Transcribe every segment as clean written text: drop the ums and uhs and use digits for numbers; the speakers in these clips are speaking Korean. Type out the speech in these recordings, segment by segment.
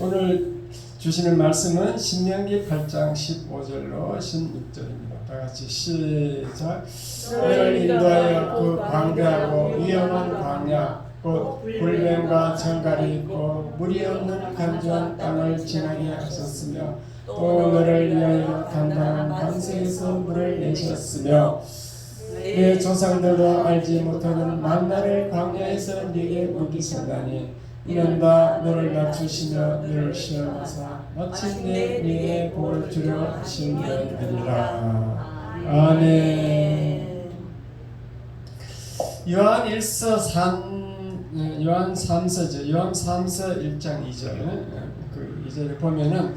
오늘 주시는 말씀은 신명기 8장 15절로 16절입니다. 다 같이 시작. 너를 인도하여 그 광대하고 위험한 광야 곧 불뱀과 정갈이 있고 물이 없는 간조한 땅을 지나게 하셨으며 또 너를 위하여 단단한 반석에서 물을 내셨으며 내 조상들도 알지 못하는 만나를 광야에서 네게 먹이셨다니 이는 다 너를 낮추시며 너를 시험하사 마침내 네게 복을 주려 하심이니라. 아멘. 요한 3서죠. 요한 3서 1장 2절 그 2절에 보면은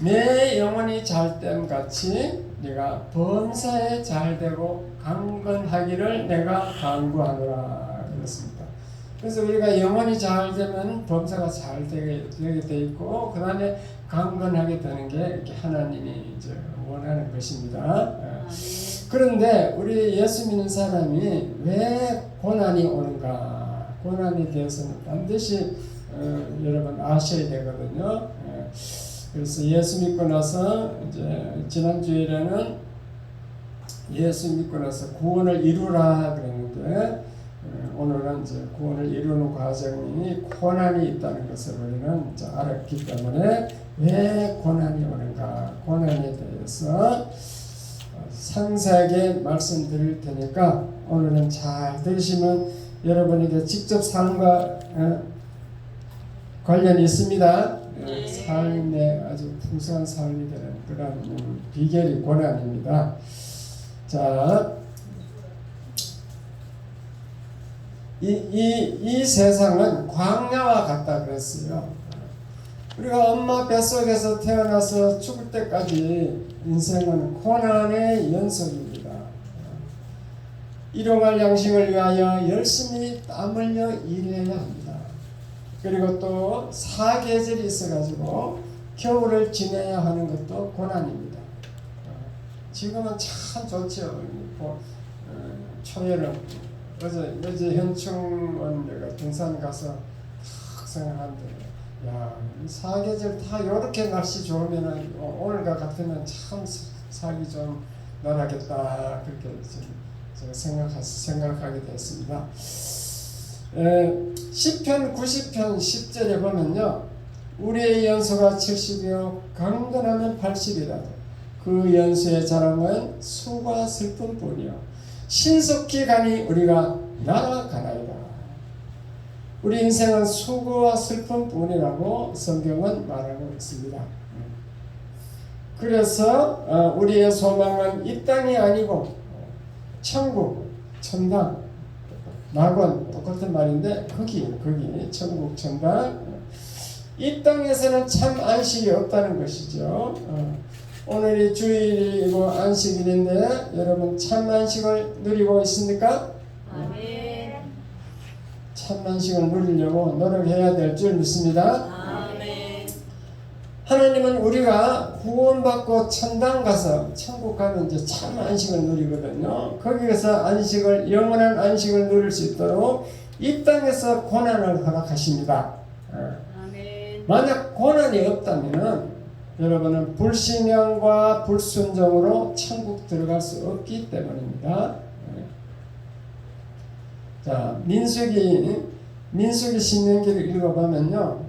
내 영혼이 잘됨 같이 네가 범사에 잘되고 강건하기를 내가 간구하노라 그랬습니다. 그래서 우리가 영혼이 잘되면 범사가 잘 되게 돼 있고 그 다음에 강건하게 되는 게 이렇게 하나님이 이제 원하는 것입니다. 그런데 우리 예수 믿는 사람이 왜 고난이 오는가? 고난에 대해서는 반드시 여러분 아셔야 되거든요. 그래서 예수 믿고 나서 이제 지난 주일에는 예수 믿고 나서 구원을 이루라 그랬는데 오늘은 이제 구원을 이루는 과정이 고난이 있다는 것을 우리는 이제 알았기 때문에 왜 고난이 오는가? 고난에 대해서 상세하게 말씀드릴 테니까 오늘은 잘 들으시면 여러분에게 직접 삶과 관련이 있습니다. 삶에 아주 풍성한 삶이 되는 그런 비결이 고난입니다. 자, 이 세상은 광야와 같다 그랬어요. 우리가 엄마 뱃속에서 태어나서 죽을 때까지 인생은 고난의 연속입니다. 일용할 양식을 위하여 열심히 땀 흘려 일해야 합니다. 그리고 또 사계절이 있어가지고 겨울을 지내야 하는 것도 고난입니다. 지금은 참 좋죠. 초여름 어제 현충원 내가 등산 가서 탁 생각하는데 야, 사계절 다 이렇게 날씨 좋으면은 오늘과 같으면 참 살기 좀 나라겠다 그렇게 생각하게 됐습니다. 시편 90편 10절에 보면요, 우리의 연소가 70이요 강건하면 80이라도 그 연소의 자랑은 수고와 슬픔뿐이요 신속히 가니 우리가 날아가나이다. 우리 인생은 수고와 슬픔뿐이라고 성경은 말하고 있습니다. 그래서 우리의 소망은 이 땅이 아니고 천국, 천당, 낙원 똑같은 말인데 거기 천국, 천당. 이 땅에서는 참 안식이 없다는 것이죠. 오늘이 주일이고 안식일인데 여러분 참 안식을 누리고 있습니까? 아멘. 참 안식을 누리려고 노력해야 될 줄 믿습니다. 아멘. 하나님은 우리가 구원받고 천당 가서 천국 가면 이제 참 안식을 누리거든요. 거기에서 안식을 영원한 안식을 누릴 수 있도록 이 땅에서 고난을 허락하십니다. 아멘. 만약 고난이 없다면은 여러분은 불신앙과 불순종으로 천국 들어갈 수 없기 때문입니다. 자, 민수기 신명기를 읽어보면요,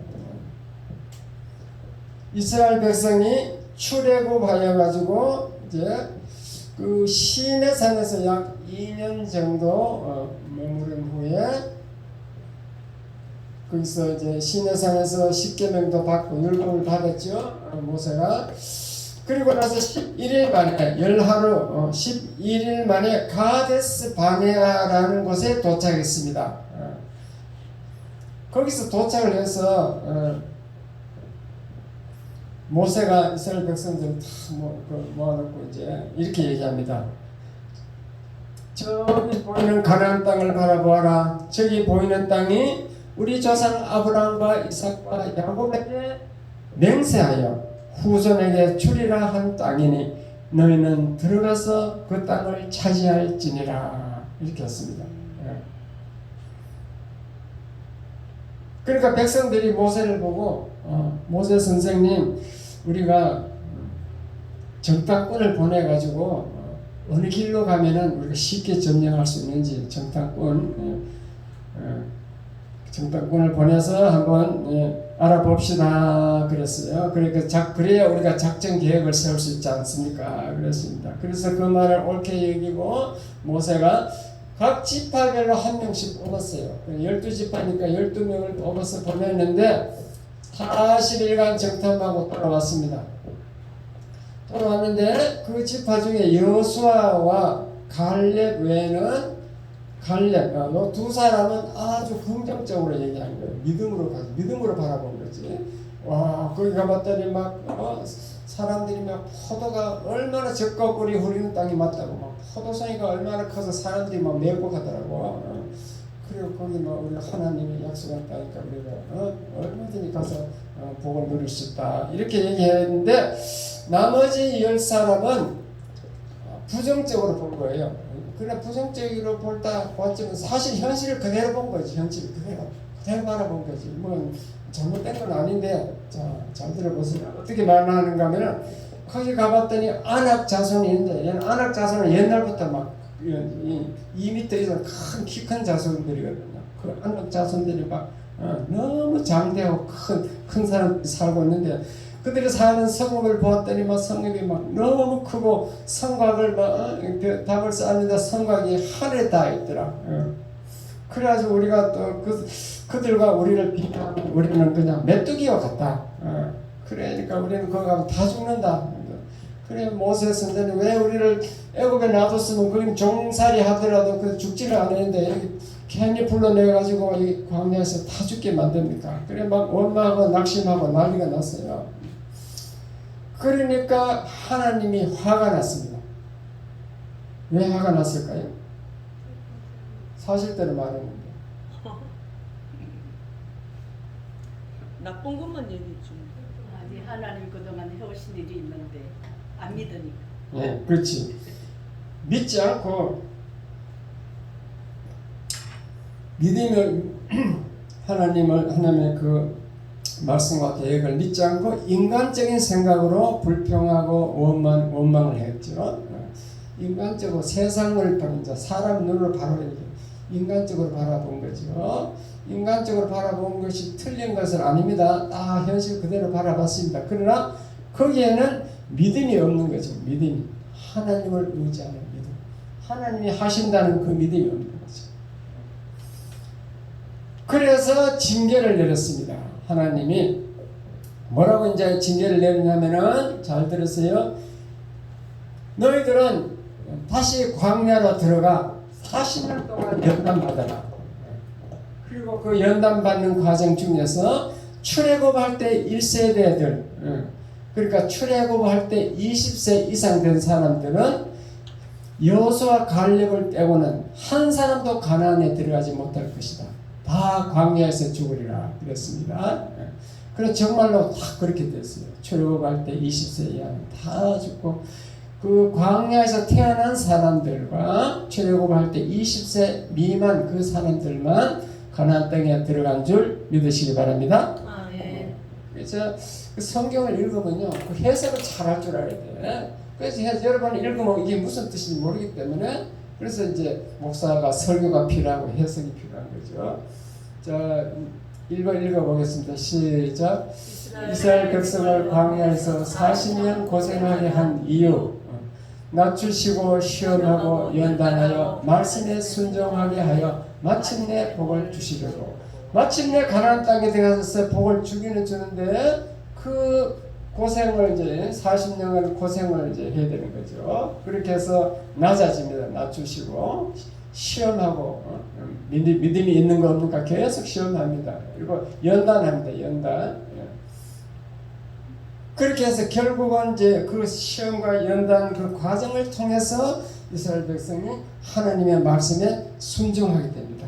이스라엘 백성이 출애굽하여 가지고 이제 그 시내 산에서 약 2년 정도 머무른 후에 거기서 이제 시내산에서 십계명도 받고 율법을 받았죠. 모세가. 그리고 나서 11일 만에 열하루 11일 만에 가데스 바네아라는 곳에 도착했습니다. 거기서 도착을 해서 모세가 이스라엘 백성들을 다 모아놓고 이제 이렇게 얘기합니다. 저기 보이는 가나안 땅을 바라보아라. 저기 보이는 땅이 우리 조상 아브라함과 이삭과 야곱에게 맹세하여 후손에게 주리라 한 땅이니 너희는 들어가서 그 땅을 차지할지니라 이렇게 했습니다. 그러니까 백성들이 모세를 보고 모세 선생님 우리가 정탐꾼을 보내가지고 어느 길로 가면은 우리가 쉽게 점령할 수 있는지 정탐꾼을 보내서 한번 알아봅시다 그랬어요. 그러니까 그래야 우리가 작전 계획을 세울 수 있지 않습니까? 그랬습니다. 그래서 그 말을 옳게 여기고 모세가 각 지파별로 한 명씩 뽑았어요. 12지파니까 12명을 뽑아서 보냈는데 40일간 정탐하고 돌아왔습니다. 돌아왔는데 그 지파 중에 여호수아와 갈렙 외에는 이 두 사람은 아주 긍정적으로 얘기하는 거예요. 믿음으로 바라본 거지. 와, 거기 가봤더니 사람들이 포도가 얼마나 적곡거리 흐르는 땅이 맞다고 포도송이가 얼마나 커서 사람들이 메고 가더라고. 그리고 거기 우리가 하나님이 약속한 땅이니까 우리가 얼마든지 가서 복을 누릴 수 있다 이렇게 얘기했는데 나머지 10사람은 부정적으로 본 거예요. 그러나 부정적으로 봤지만 사실 현실을 그대로 본 거지. 현실 그대로 바라본 거지. 잘못된 건 아닌데 잘 들어보세요. 어떻게 말하는가 하면은 거기 가봤더니 안악 자손이 있는데 안악 자손은 옛날부터 2m 이상 키 큰 자손들이거든요. 그 안악 자손들이 너무 장대하고 큰 사람들이 살고 있는데 그들이 사는 성읍을 보았더니 성읍이 너무 크고 성곽을 담을 쌓는데 성곽이 하늘에 닿아 있더라. 그래가지고 우리가 또 그들과 우리를 비교하면 우리는 그냥 메뚜기와 같다. 그러니까 우리는 거기 가면 다 죽는다. 그래 모세 선생님 왜 우리를 애굽에 놔뒀으면 거기는 종살이 하더라도 그 죽지를 않았는데 여기 괜히 불러내가지고 이 광야에서 다 죽게 만듭니까? 그래 원망하고 낙심하고 난리가 났어요. 그러니까 하나님이 화가 났습니다. 왜 화가 났을까요? 사실대로 말했는데 나쁜 것만 얘기해 주. 아니 하나님 그동안 해오신 일이 있는데 안 믿으니까. 네, 그렇지. 믿지 않고 믿으면 하나님의 그 말씀과 계획을 믿지 않고 인간적인 생각으로 불평하고 원망을 했죠. 인간적으로 세상을 이제 사람 눈으로 바로 이렇게 인간적으로 바라본 거죠. 인간적으로 바라본 것이 틀린 것은 아닙니다. 다 현실 그대로 바라봤습니다. 그러나 거기에는 믿음이 없는 거죠. 믿음이 하나님을 의지하는 믿음, 하나님이 하신다는 그 믿음이 없는 거죠. 그래서 징계를 내렸습니다. 하나님이 뭐라고 이제 징계를 내리냐면은 잘 들으세요. 너희들은 다시 광야로 들어가 40년 동안 연단받아라. 그리고 그 연단받는 과정 중에서 출애굽할 때 1세대들 그러니까 출애굽할 때 20세 이상 된 사람들은 여호수아 갈렙을 빼고는 한 사람도 가나안에 들어가지 못할 것이다. 다 광야에서 죽으리라 그랬습니다. 그래서 정말로 다 그렇게 됐어요. 출애굽할 때 20세 이하는 다 죽고 그 광야에서 태어난 사람들과 출애굽할 때 20세 미만 그 사람들만 가나안 땅에 들어간 줄 믿으시기 바랍니다. 아멘. 그래서 그 성경을 읽으면요, 그 해석을 잘 할 줄 알아야 돼요. 그래서 여러분 읽으면 이게 무슨 뜻인지 모르기 때문에 그래서 이제 목사가 설교가 필요하고 해석이 필요한 거죠. 자, 읽어보겠습니다. 시작. 이스라엘 백성을 광야에서 40년 고생하게 한 이유, 낮추시고 시험하고 연단하여 말씀에 순종하게 하여 마침내 복을 주시려고. 마침내 가나안 땅에 들어가서 복을 주는데 그 고생을 이제 40년을 고생을 이제 해야 되는 거죠. 그렇게 해서 낮아집니다. 낮추시고 시험하고 믿음이 있는 거 없는가 계속 시험합니다. 그리고 연단합니다. 연단. 그렇게 해서 결국은 이제 그 시험과 연단 그 과정을 통해서 이스라엘 백성이 하나님의 말씀에 순종하게 됩니다.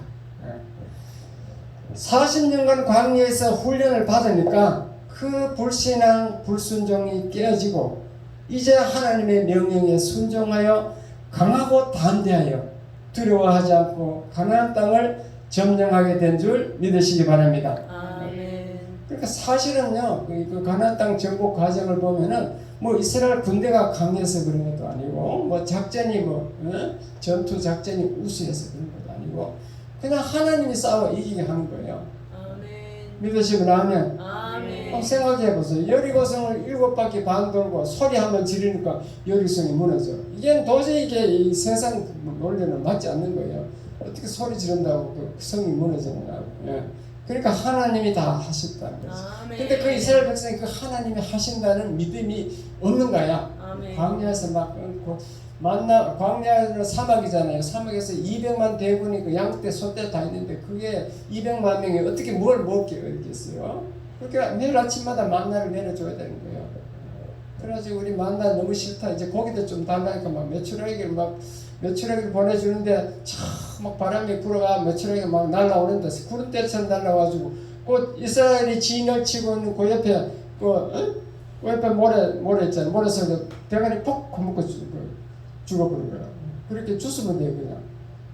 40년간 광야에서 훈련을 받으니까 그 불신앙, 불순종이 깨어지고 이제 하나님의 명령에 순종하여 강하고 담대하여 두려워하지 않고 가나안 땅을 점령하게 된 줄 믿으시기 바랍니다. 아멘. 그러니까 사실은요, 그 가나안 땅 정복 과정을 보면은 뭐 이스라엘 군대가 강해서 그런 것도 아니고, 뭐 작전이 전투 작전이 우수해서 그런 것도 아니고, 그냥 하나님이 싸워 이기게 하는 거예요. 아멘. 믿으시고 나면 아멘. 한번 생각해 보세요. 여리고성을 7바퀴 반 돌고 소리 한번 지르니까 여리고성이 무너져. 이게 도저히 이게 이 세상 논리는 맞지 않는 거예요. 어떻게 소리 지른다고 그 성이 무너지느냐고. 예. 그러니까 하나님이 다 하셨다는 거죠. 아멘. 근데 그 이스라엘 백성이 그 하나님이 하신다는 믿음이 없는 거야. 아멘. 광야에서 막 광야는 사막이잖아요. 사막에서 200만 대군이 그 양떼 소떼 다 있는데 그게 200만 명이 어떻게 뭘 먹겠어요? 그러니까 매일 아침마다 만나를 내려줘야 되는 거예요. 그래가지고 우리 만나 너무 싫다. 이제 고기도 좀 달라니까 막 메추라기를 보내주는데 막 바람이 불어가 메추라기가 막 날라오는데 구름대처럼 날라와가지고 그 이스라엘이 진을 치고 있는 그 옆에 그 옆에 모래 있잖아요. 모래 속에 대가리 푹 거먹고 죽어버린 거야. 그렇게 죽으면 돼요 그냥.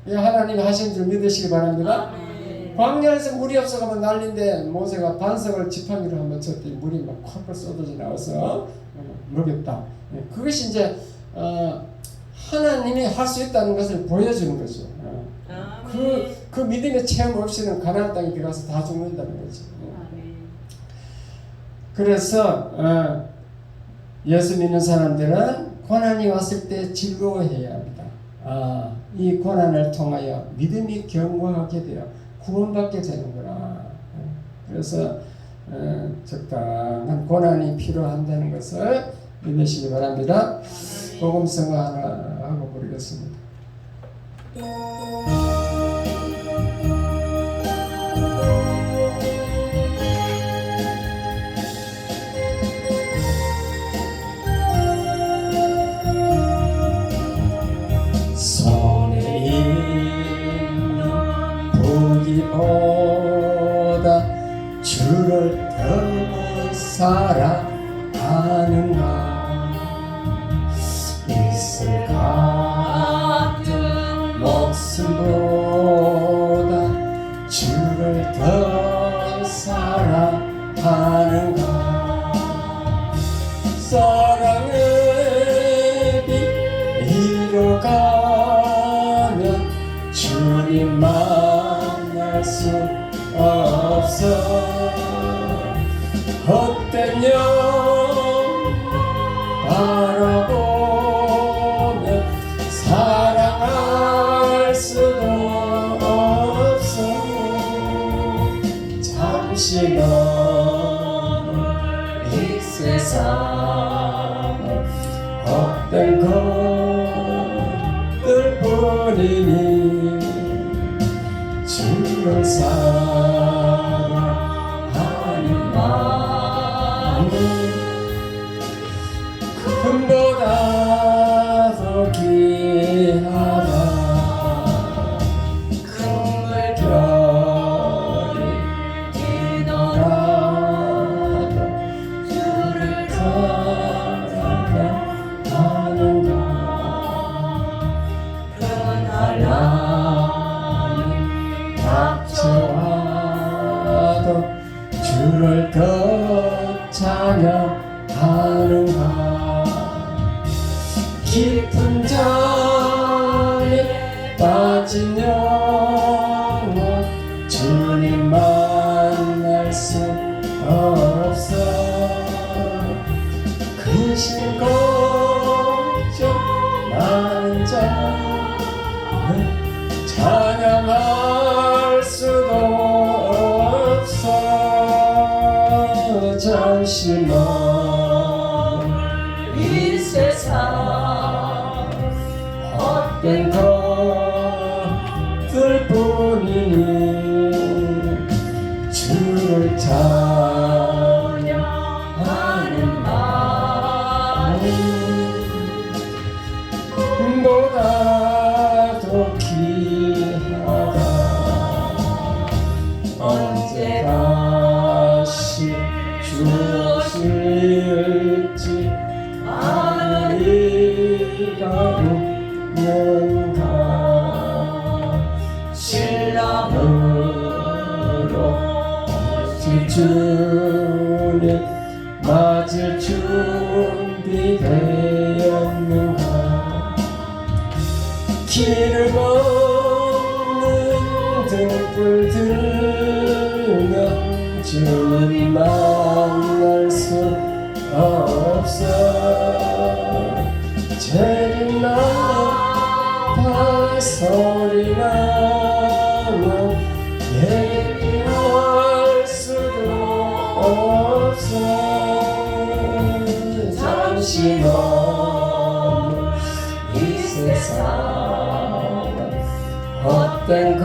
이 하나님이 하신 줄 믿으시기 바랍니다. 아멘. 광야에서 물이 없어가면 난리인데 모세가 반석을 지팡이로 한번 쳤더니 물이 막 콱콱 쏟아져 나와서 먹였다. 그것이 이제 하나님이 할 수 있다는 것을 보여주는 거죠. 아멘. 그 믿음의 체험 없이는 가나안 땅에 들어가서 다 죽는다는 거죠. 아멘. 그래서 예수 믿는 사람들은 고난이 왔을 때 즐거워해야 합니다. 이 고난을 통하여 믿음이 견고하게 되어 구원받게 되는구나. 그래서 적당한 고난이 필요한다는 것을 믿으시기 바랍니다. 복음성어 하나 하고 부르겠습니다. 손에 있는 보기보다 주를 더 사랑하는가. 이슬 같은 목숨보다 주를 더 사랑하는가. 사랑의 빛 잃어가면 주님 만날 수 없어. 헛된 영 바라보면 사랑할 수도 없어. 잠시 넘을 이 세상 헛된 것들 뿐이니 주를 사랑하는 마음은 금보다 더 귀하다. 금물결이 지더라도 주를 사랑하는가. 그날 날이 닥쳐와도 주를 더 찬양하는가. 깊은 잠에 빠진 영혼 주님 만날 수 없어. 근심 걱정 많은 자는 찬양할 수도 없어. 잠시 넘을 이 세상 헛된 것들 뿐이니 주를 찬양하는 마음 보다 더 귀하다. 언제 다시 주실지 아는 이가 없는가. 신랑은 주님 맞을 준비되었는가. 기름 없는 등불 들면 주님 만날 수 없어. 재림날 소리 나면 예비할 수도 없어. 잠시 머물 이 세상 헛된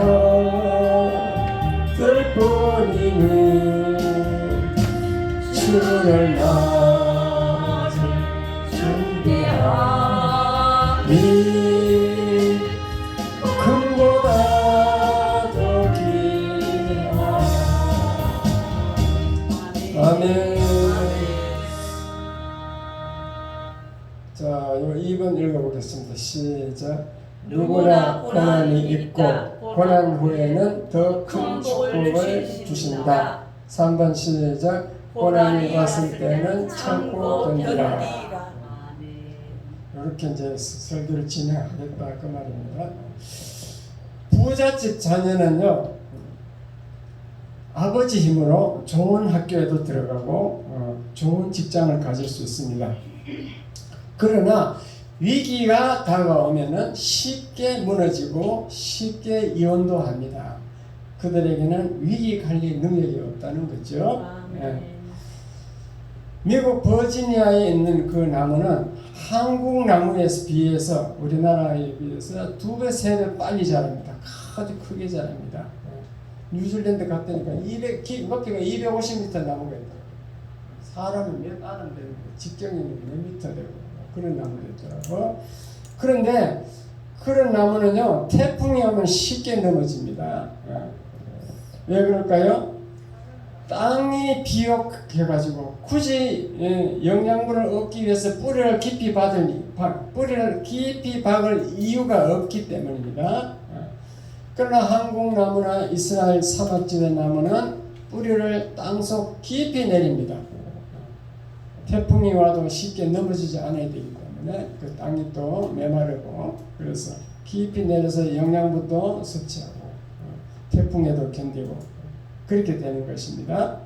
것들 뿐이니 주를 맞을 준비하니 금보다 더 귀하다. 아멘. 자, 2번 읽어보겠습니다. 시작. 누구나 고난이 있고 고난 후에는 더 큰 축복을 주신다. 3번 시작. 고난이 왔을 때는 참고 견디라. 이렇게 이제 설교를 진행하겠다 그 말입니다. 부잣집 자녀는요, 아버지 힘으로 좋은 학교에도 들어가고 좋은 직장을 가질 수 있습니다. 그러나 위기가 다가오면은 쉽게 무너지고 쉽게 이혼도 합니다. 그들에게는 위기 관리 능력이 없다는 거죠. 예. 미국 버지니아에 있는 그 나무는 한국 나무에 비해서 우리나라에 비해서 2배, 3배 빨리 자랍니다. 아주 크게 자랍니다. 뉴질랜드 갔다니까 높이가 250m 나무가 있다. 사람이 몇 안은 되고 직경이면 몇 미터 되고 그런 나무가 있더라고. 그런데 그런 나무는요, 태풍이 오면 쉽게 넘어집니다. 왜 그럴까요? 땅이 비옥해가지고 굳이 영양분을 얻기 위해서 뿌리를 깊이 박을 이유가 없기 때문입니다. 그러나 한국 나무나 이스라엘 사막지대 나무는 뿌리를 땅속 깊이 내립니다. 태풍이 와도 쉽게 넘어지지 않아야 되기 때문에 그 땅이 또 메마르고, 그래서 깊이 내려서 영양분도 섭취하고 태풍에도 견디고 그렇게 되는 것입니다.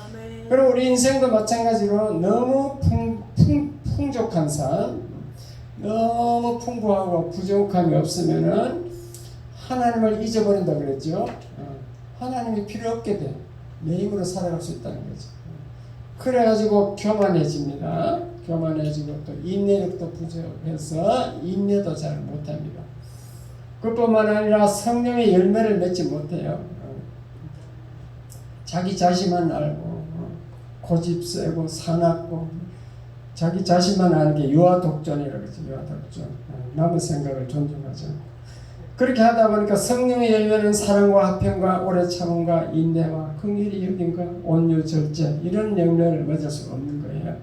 아멘. 그리고 우리 인생도 마찬가지로 너무 풍족한 삶, 너무 풍부하고 부족함이 없으면은 하나님을 잊어버린다 그랬죠. 하나님이 필요 없게 돼. 내 힘으로 살아갈 수 있다는 거죠. 그래가지고 교만해집니다. 교만해지고 또 인내력도 부족해서 인내도 잘 못합니다. 그뿐만 아니라 성령의 열매를 맺지 못해요. 자기 자신만 알고 고집 세고 사납고 자기 자신만 아는 게 유아독존이라고 그러죠. 유아독존. 남의 생각을 존중하죠. 그렇게 하다 보니까 성령의 열매는 사랑과 화평과 오래 참음과 인내와 긍휼히 여김과 온유 절제 이런 열매를 맺을 수 없는 거예요.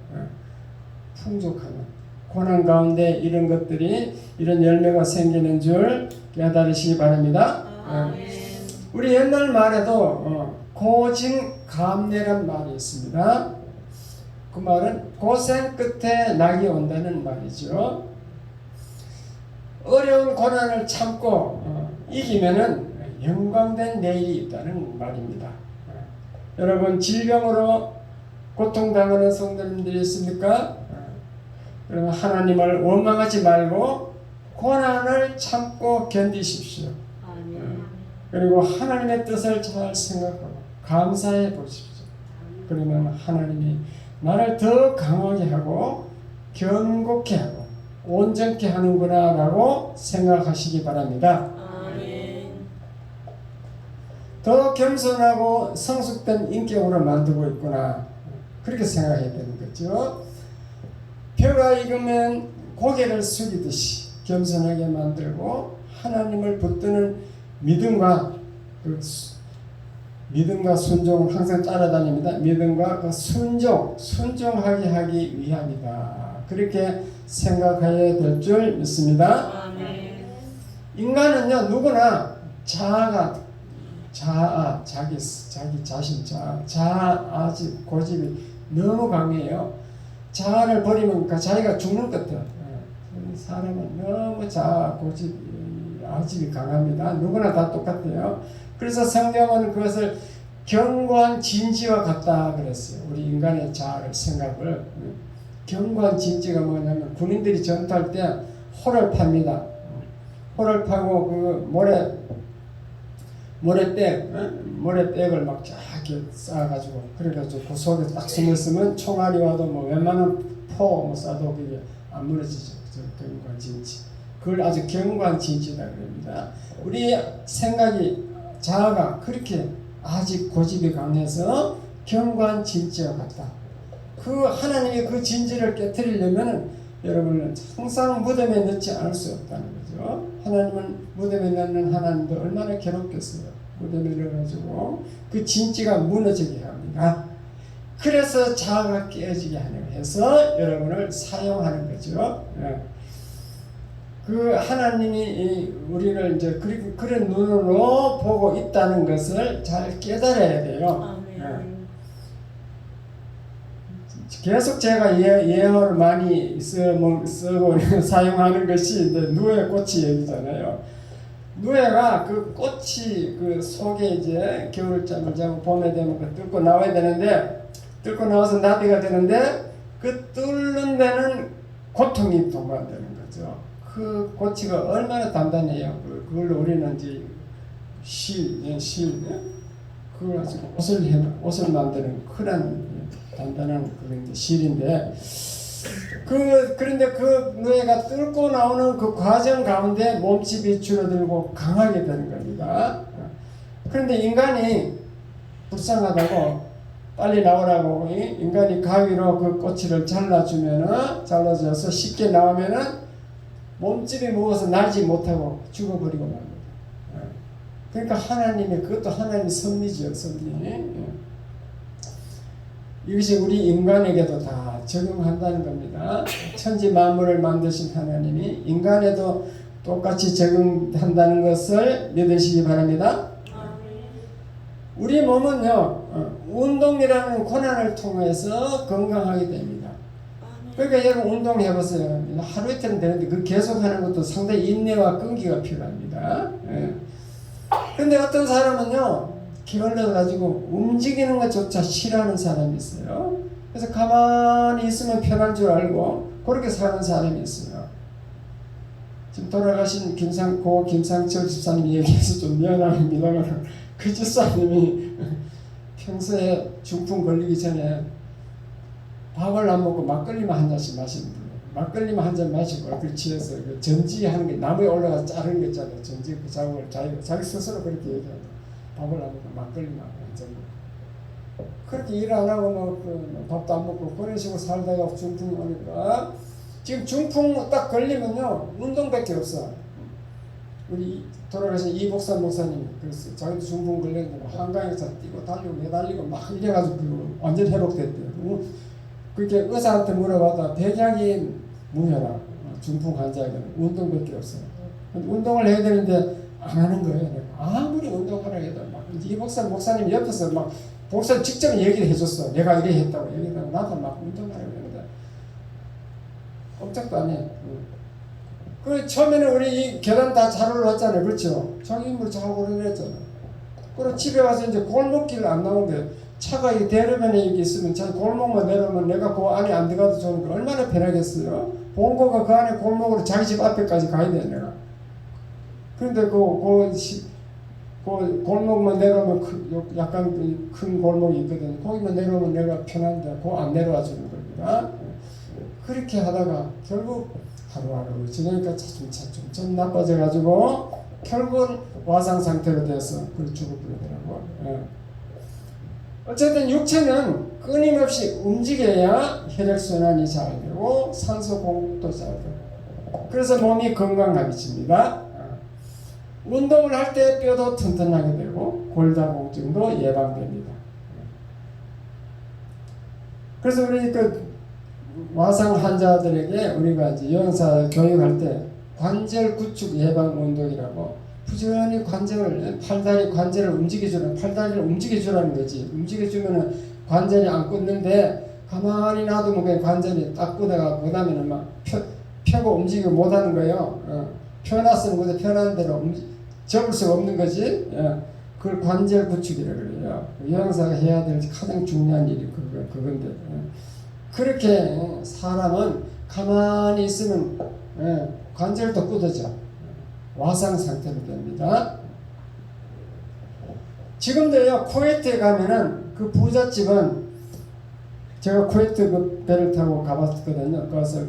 풍족하면 고난 가운데 이런 것들이 이런 열매가 생기는 줄 깨달으시기 바랍니다. 우리 옛날 말에도 고진감래란 말이 있습니다. 그 말은 고생 끝에 낙이 온다는 말이죠. 어려운 고난을 참고 이기면은 영광된 내일이 있다는 말입니다. 여러분, 질병으로 고통당하는 성도님들이 있습니까? 그러면 하나님을 원망하지 말고 고난을 참고 견디십시오. 그리고 하나님의 뜻을 잘 생각하고 감사해 보십시오. 그러면 하나님이 나를 더 강하게 하고 견고케 하고 온전케 하는구나 라고 생각하시기 바랍니다. 아멘. 더 겸손하고 성숙된 인격으로 만들고 있구나, 그렇게 생각해야 되는 거죠. 벼가 익으면 고개를 숙이듯이 겸손하게 만들고 하나님을 붙드는 믿음과 순종을 항상 따라다닙니다. 믿음과 순종하게 하기 위함이다. 그렇게 생각해야 될 줄 믿습니다. 아멘. 인간은요, 누구나 자아가 자아, 자기 자신, 자아집, 고집이 너무 강해요. 자아를 버리면 그러니까 자기가 죽는 것 같아요. 사람은 너무 자아, 고집, 아집이 강합니다. 누구나 다 똑같아요. 그래서 성경은 그것을 견고한 진지와 같다 그랬어요. 우리 인간의 자아를 생각을. 견고한 진지가 뭐냐면 군인들이 전투할 때 호를 팝니다. 호를 파고 그 모래백을 막 쫙 이렇게 쌓아가지고 그래가지고 그 속에 딱 숨었으면 총알이 와도 뭐 웬만한 뭐 쏴도 그게 안 무너지죠. 견고한 진지. 그걸 아주 견고한 진지다 그럽니다. 우리 생각이 자아가 그렇게 아직 고집이 강해서 견고한 진지와 같다. 그 하나님의 그 진지를 깨뜨리려면 여러분은 항상 무덤에 넣지 않을 수 없다는 거죠. 하나님은 무덤에 넣는 하나님도 얼마나 괴롭겠어요. 무덤에 넣어가지고 그 진지가 무너지게 합니다. 그래서 자아가 깨어지게 하려고 해서 여러분을 사용하는 거죠. 그 하나님이 우리를 이제 그런 눈으로 보고 있다는 것을 잘 깨달아야 돼요. 아멘. 계속 제가 예어를 많이 쓰고 사용하는 것이 이제 누에 꽃이 여기잖아요. 누에가 그 꽃이 그 속에 이제 겨울잠을 자고 봄에 되면 그 뚫고 나와야 되는데 뚫고 나와서 나비가 되는데 그 뚫는 데는 고통이 동반되는 거죠. 그 고치가 얼마나 단단해요. 그걸로 우리는 이제 그걸 가지고 옷을 만드는 큰 단단한 그런 실인데 그런데 그 누에가 뚫고 나오는 그 과정 가운데 몸집이 줄어들고 강하게 되는 겁니다. 그런데 인간이 불쌍하다고 빨리 나오라고 인간이 가위로 그 꼬치를 잘라줘서 쉽게 나오면은 몸집이 무거워서 날지 못하고 죽어버리고 맙니다. 그러니까 그것도 하나님의 섭리죠, 섭리. 이것이 우리 인간에게도 다 적용한다는 겁니다. 천지 만물을 만드신 하나님이 인간에도 똑같이 적용한다는 것을 믿으시기 바랍니다. 우리 몸은요, 운동이라는 고난을 통해서 건강하게 됩니다. 그러니까 여러분 운동해보세요. 하루 이틀은 되는데 그 계속하는 것도 상당히 인내와 끈기가 필요합니다. 그런데 어떤 사람은요, 게을러 가지고 움직이는 것조차 싫어하는 사람이 있어요. 그래서 가만히 있으면 편한 줄 알고 그렇게 사는 사람이 있어요. 지금 돌아가신 김상철 집사님 얘기해서 좀 미안합니다만 그 집사님이 평소에 중풍 걸리기 전에 밥을 안 먹고 막걸리만 한 잔씩 마시는 분이에요. 막걸리만 한 잔 마시고 그 취해서 그 전지하는 게 나무에 올라가 자른 거 있잖아요. 전지 그 작업을 자기 스스로 그렇게 얘기합니다. 밥을 안 먹고 막걸리만 한 잔 먹고 그렇게 일 안 하고 뭐 밥도 안 먹고 그런 식으로 살다가 중풍이 오니까 지금 중풍 딱 걸리면요 운동밖에 없어. 우리 돌아가신 이복산 목사님 그랬어요. 자기도 중풍 걸렸는데 한강에서 뛰고 달리고 매달리고 막 이래가지고 완전 회복됐대요. 그렇게 의사한테 물어봐도 백약이 무혈압, 중풍 환자에게는 운동밖에 없어요. 운동을 해야 되는데 안 하는 거예요. 아무리 운동하라 해도 막 이 목사님 옆에서 막 목사 직접 얘기를 해줬어. 내가 이래 했다고 얘기하고 나도 막 운동하라고 했는데 꼼짝도 안 해. 그 처음에는 우리 이 계단 다 잘 올라왔잖아요, 그렇죠? 자기 힘으로 잘 오르냈잖아. 그리고 집에 와서 이제 골목길 안 나오는데 차가 이 대로변에 이렇게 있으면 저 골목만 내려오면 내가 그 안에 안 들어가도 좋은 거 얼마나 편하겠어요? 본거가 그 안에 골목으로 자기 집 앞에까지 가야 돼 내가. 그런데 그 골목만 내려오면 약간 큰 골목이 있거든요. 거기만 내려오면 내가 편한데 그거 안 내려와 주는 겁니다. 그렇게 하다가 결국 하루하루 지나니까 차츰 좀 나빠져가지고 결국은 와상 상태로 돼서 그걸 죽어버리더라고요. 어쨌든 육체는 끊임없이 움직여야 혈액순환이 잘 되고 산소 공급도 잘 되고 그래서 몸이 건강해집니다. 운동을 할 때 뼈도 튼튼하게 되고 골다공증도 예방됩니다. 그래서 우리 그 와상 환자들에게 우리가 이제 영사 교육할 때 관절 구축 예방 운동이라고 부지런히 관절을 팔다리 관절을 움직여주는 팔다리를 움직여주라는 거지. 움직여주면은 관절이 안 굳는데 가만히 놔두면 그냥 관절이 딱 굳어가고 그다음에는 막 펴고 움직이고 못하는 거예요. 펴놨으면 그저 펴난 대로 접을 수가 없는 거지. 그걸 관절 구축이라고 그래요. 요양사가 해야 될 가장 중요한 일이 그건데. 그렇게 사람은 가만히 있으면 관절도 굳어져. 와상 상태로 됩니다. 지금도요, 쿠웨이트에 가면은 그 부잣집은 제가 쿠웨이트 그 배를 타고 가봤거든요. 가서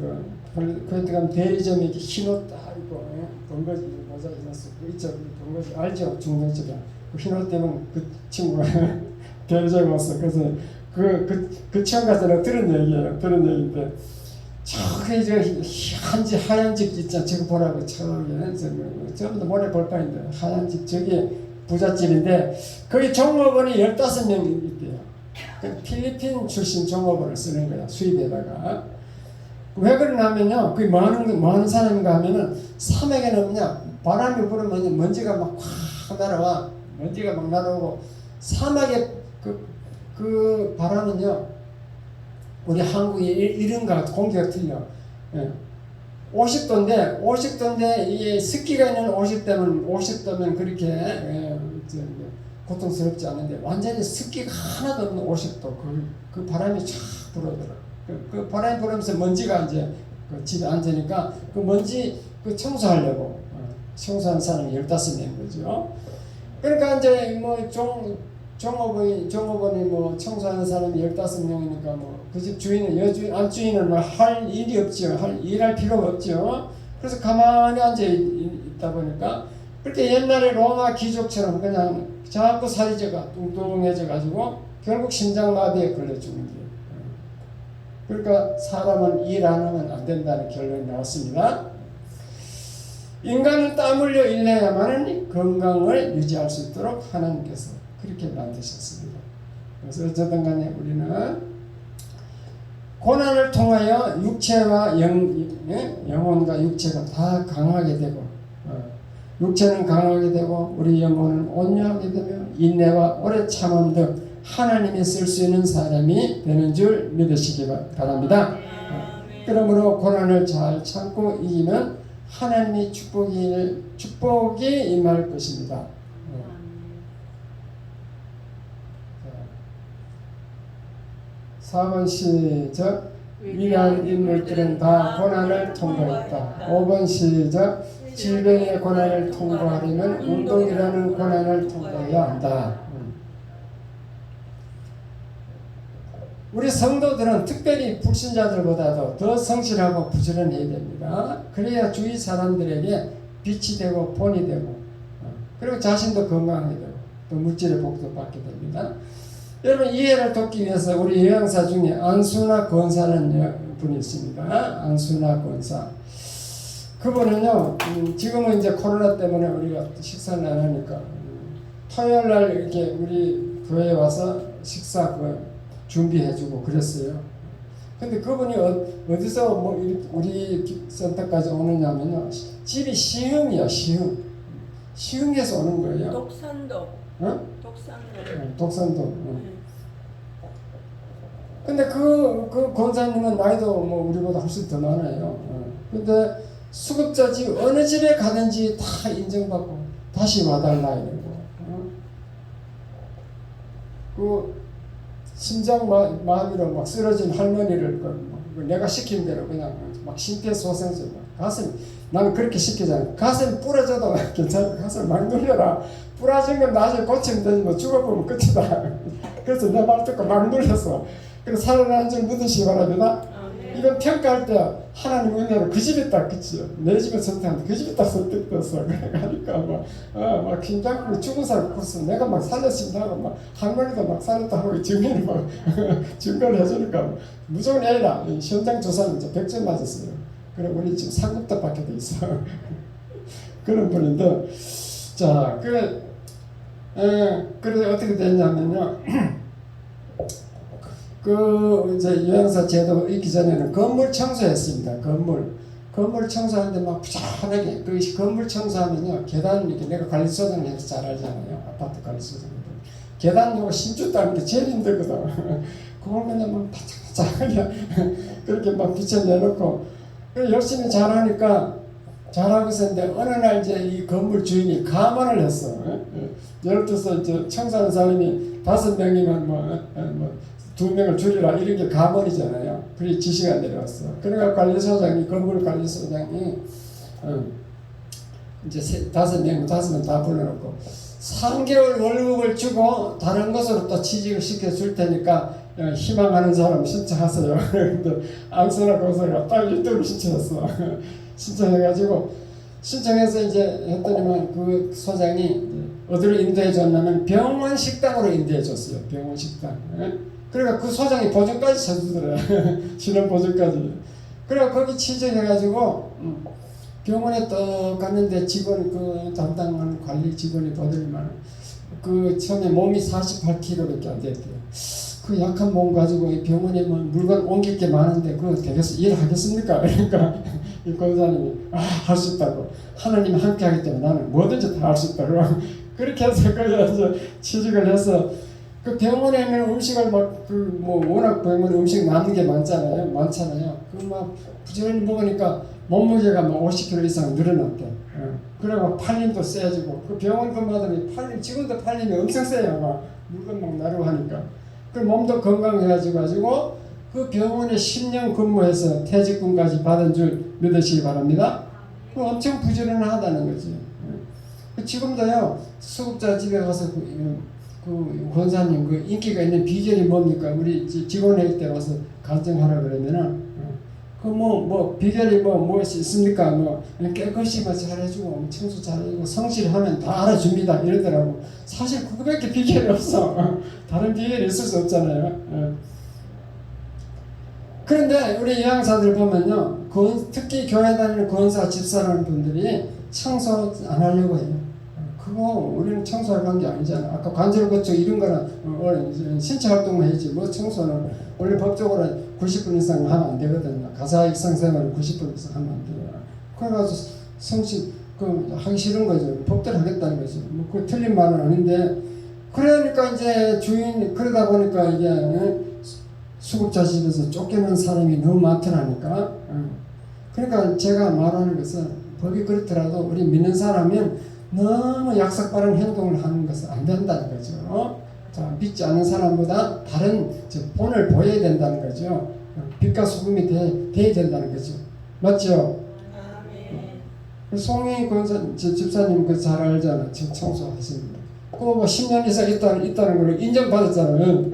쿠웨이트 가면 대리점에 이렇게 흰 옷 딱 입고 번거지 모자 입었어. 있죠, 번거지 알죠, 중간집에 그 흰 옷 때문에 그 친구가 대리점에 왔어. 그래서 그 처음 가서 내가 들은 얘기인데. 저기 저 하얀 집 있잖아. 저거 보라고 저기 전부 다 모래 벌판인데 하얀 집 저기 부잣집인데 거기 종업원이 15명 있대요. 필리핀 출신 종업원을 쓰는 거야. 수입에다가. 왜 그러냐면요. 그게 뭐 하는 사람인가 하면은 사막에는 그냥 바람이 불으면 먼지가 막 확 날아와. 먼지가 막 날아오고 사막의 그 바람은요. 우리 한국이 이런가 공기가 틀려. 50도인데 이게 습기가 있는 50도면 그렇게 고통스럽지 않은데 완전히 습기가 하나도 없는 50도 그 바람이 쫙 불어들어. 그 바람이 불으면서 먼지가 이제 그 집에 앉으니까 그 먼지 그 청소하려고 청소하는 사람이 15명인 거죠. 그러니까 이제 뭐 종업원이 뭐 청소하는 사람이 15명이니까 뭐 그 집 주인은 안주인은 뭐 할 일이 없죠. 일할 필요가 없죠. 그래서 가만히 앉아 있다 보니까 그렇게 옛날에 로마 귀족처럼 그냥 자꾸 살이 쪄가 뚱뚱해져 가지고 결국 심장마비에 걸려 죽는 거예요. 그러니까 사람은 일 안 하면 안 된다는 결론이 나왔습니다. 인간은 땀 흘려 일해야만 건강을 유지할 수 있도록 하나님께서 그렇게 만드셨습니다. 그래서 어쨌든 간에 우리는 고난을 통하여 육체와 영혼과 육체가 다 강하게 되고 육체는 강하게 되고 우리 영혼은 온유하게 되며 인내와 오래 참음 등 하나님이 쓸 수 있는 사람이 되는 줄 믿으시기 바랍니다. 그러므로 고난을 잘 참고 이기면 하나님이 축복이 임할 것입니다. 4번 시작. 위대한 인물들은 다 고난을 통과했다. 5번 시작. 질병의 고난을 통과하려면 운동이라는 고난을 통과해야 한다. 우리 성도들은 특별히 불신자들보다도 더 성실하고 부지런해야 됩니다. 그래야 주위 사람들에게 빛이 되고 본이 되고 그리고 자신도 건강하게 되고 또 물질의 복도 받게 됩니다. 여러분 이해를 돕기 위해서 우리 요양사 중에 안수나 권사는 분이 있습니다. 안수나 권사. 그분은요 지금은 이제 코로나 때문에 우리가 식사를 안 하니까 토요일 날 이렇게 우리 교회에 와서 식사 준비해주고 그랬어요. 근데 그분이 어디서 뭐 우리 센터까지 오느냐면요 집이 시흥이야. 시흥에서 오는 거예요. 독산도. 어? 독산도. 근데 그 권사님은 나이도 뭐 우리보다 훨씬 더 많아요. 근데 수급자지 어느 집에 가든지 다 인정받고 다시 와달라 이러고. 그 심장 마비로 막 쓰러진 할머니를 내가 시킨 대로 그냥 막 심폐소생술 가슴 나는 그렇게 시키잖아. 가슴 부러져도 괜찮아. 가슴 막 눌려라. 부러진 건 나중에 고치면 되지 뭐 죽어보면 끝이다. 그래서 내 말 듣고 막 눌렸어. 그래서 살아나는 줄 믿으시기 바랍니다. 이건 평가할 때 하나님 은혜로 그 집이 딱 그치요. 내 집에 선택하는데 그 집이 딱 선택됐어. 그러니까 막 심장병 죽은 사람 컸어. 내가 막 살렸습니다 하고 막 할머니도 막 살렸다 하고 증인을 막 증거를 해주니까 무조건 A다. 현장 조사는 이제 100점 맞았어요. 그래 우리 지금 상급도 받게 돼 있어. 그런 분인데 자 그래서 어떻게 됐냐면요. 이제 요양사 제도 있기 전에는 건물 청소했습니다. 건물 청소하는데 막 부지런하게 그 건물 청소하면요 계단 이렇게 내가 관리소장을 해서 잘 알잖아요. 아파트 관리소장인데 계단 요거 신주 따는 게 제일 힘들거든. 그걸 그냥 막 바짝바짝하게 그렇게 막 비춰내놓고 열심히 잘하니까 잘하고서 있는데 어느 날 이제 이 건물 주인이 가만을 했어. 예를 들어서 이제 청소하는 사람이 5명이면 뭐 2명을 줄이라 이런 게 가문이잖아요. 그게 지시가 내려왔어. 그러니까 관리소장이 건물 관리소장이 이제 5명 다 불러놓고 3개월 월급을 주고 다른 곳으로 또 취직을 시켜줄 테니까 희망하는 사람 신청하세요. 근데 앙소나 고소가 딱 1등으로 신청했어. 신청해가지고 신청해서 이제 했더니만 그 소장이 어디로 인도해 줬냐면 병원 식당으로 인도해 줬어요. 병원 식당. 그러니까 그 소장이 보증까지 쳐주더래. 신원 보증까지. 그래 거기 취직해가지고 병원에 또 갔는데 직원 그 담당하는 관리 직원이 보더니만 그 처음에 몸이 48kg밖에 안 됐대요. 그 약한 몸 가지고 이 병원에 뭐 물건 옮길 게 많은데 그거 되겠어 일하겠습니까? 그러니까 이 권사님이 할 수 있다고 하나님 함께 하기 때문에 나는 뭐든지 다 할 수 있다고 그렇게 해서 거기서 취직을 해서 그 병원에 있는 음식을 막 그 뭐 워낙 병원에 음식 남는 게 많잖아요. 그 막 부지런히 먹으니까 몸무게가 막 50kg 이상 늘어났대. 그래고 팔림도 세지고 그 병원 근무하더니 팔림 지금도 팔림이 엄청 세요. 막 물건 막 나르고 하니까 그 몸도 건강해가지고 그 병원에 10년 근무해서 퇴직금까지 받은 줄 믿으시기 바랍니다. 그 엄청 부지런하다는 거지. 지금도요 수급자 집에 가서 그 권사님 그 인기가 있는 비결이 뭡니까? 우리 직원회의 때 와서 간증하라 그러면은 그 뭐 비결이 무엇이 있습니까? 뭐 깨끗이 잘해주고 청소 잘해주고 성실하면 다 알아줍니다 이러더라고. 사실 그거밖에 비결이 없어. 다른 비결이 있을 수 없잖아요. 그런데 우리 이양사들 보면요, 특히 교회 다니는 권사 집사라는 분들이 청소 안 하려고 해요. 그거 우리는 청소할 관계 아니잖아. 아까 관절 고쳐 이런 거는 신체 활동만 해야지. 뭐 청소는 원래 법적으로 90분 이상 하면 안 되거든요. 가사 일상생활을 90분 이상 하면 안 돼요. 그래가지고 성실 하기 싫은 거죠. 법대로 하겠다는 거죠. 뭐 그 틀린 말은 아닌데 그러니까 이제 주인 그러다 보니까 이게 수급자 집에서 쫓겨난 사람이 너무 많더라니까. 그러니까 제가 말하는 것은 법이 그렇더라도 우리 믿는 사람은 너무 약삭빠른 행동을 하는 것은 안 된다는 거죠. 자, 믿지 않는 사람보다 다른 본을 보여야 된다는 거죠. 빛과 소금이 돼야 된다는 거죠. 맞죠? 송희 권사 집사님 그 잘 알잖아. 지금 청소하시는 거. 그거 뭐 10년 이상 있다는 걸 인정받았잖아요.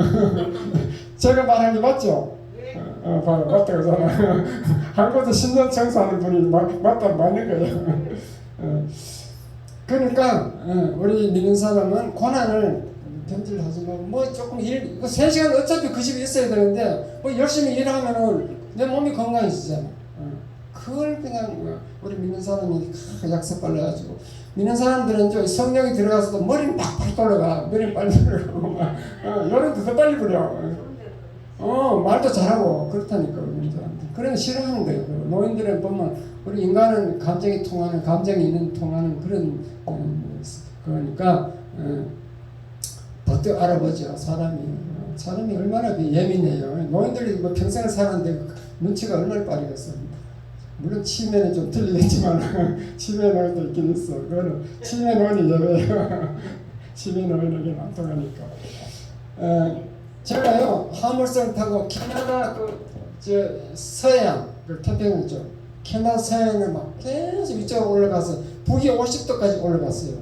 제가 말한 게 맞죠? 바로 맞다고 잖아. 한국도 10년 청소하는 분이 맞다 맞는 거예요. 그러니까 우리 믿는 사람은 고난을 견딜하지 말고 뭐 조금 3시간 어차피 그 집에 있어야 되는데 뭐 열심히 일하면은 내 몸이 건강해지잖아. 그걸 그냥 우리 믿는 사람이 약속 빨라가지고 믿는 사람들은 좀 성령이 들어가서도 머리는 팍팍 돌아가. 머리는 빨리 돌아가고 여름도 더 빨리 부려. 말도 잘하고 그렇다니까 우리 사람들. 그런 거 싫어하는 거예요. 노인들은 보면 우리 인간은 감정이 통하는 그런 그러니까 버뜩 알아보죠. 사람이 얼마나 예민해요. 노인들이 뭐 평생을 살았는데 눈치가 얼마나 빠르겠어. 물론 치매는 좀 틀리겠지만 치매 노인도 있긴 있어. 그거는 치매 노인이 예외예요. 치매 노인에게 안 통하니까. 제가요 화물선 타고 캐나다 서해안 태평양 쪽 캐나다 서해안을 막 계속 이쪽으로 올라가서 북위 50도까지 올라갔어요.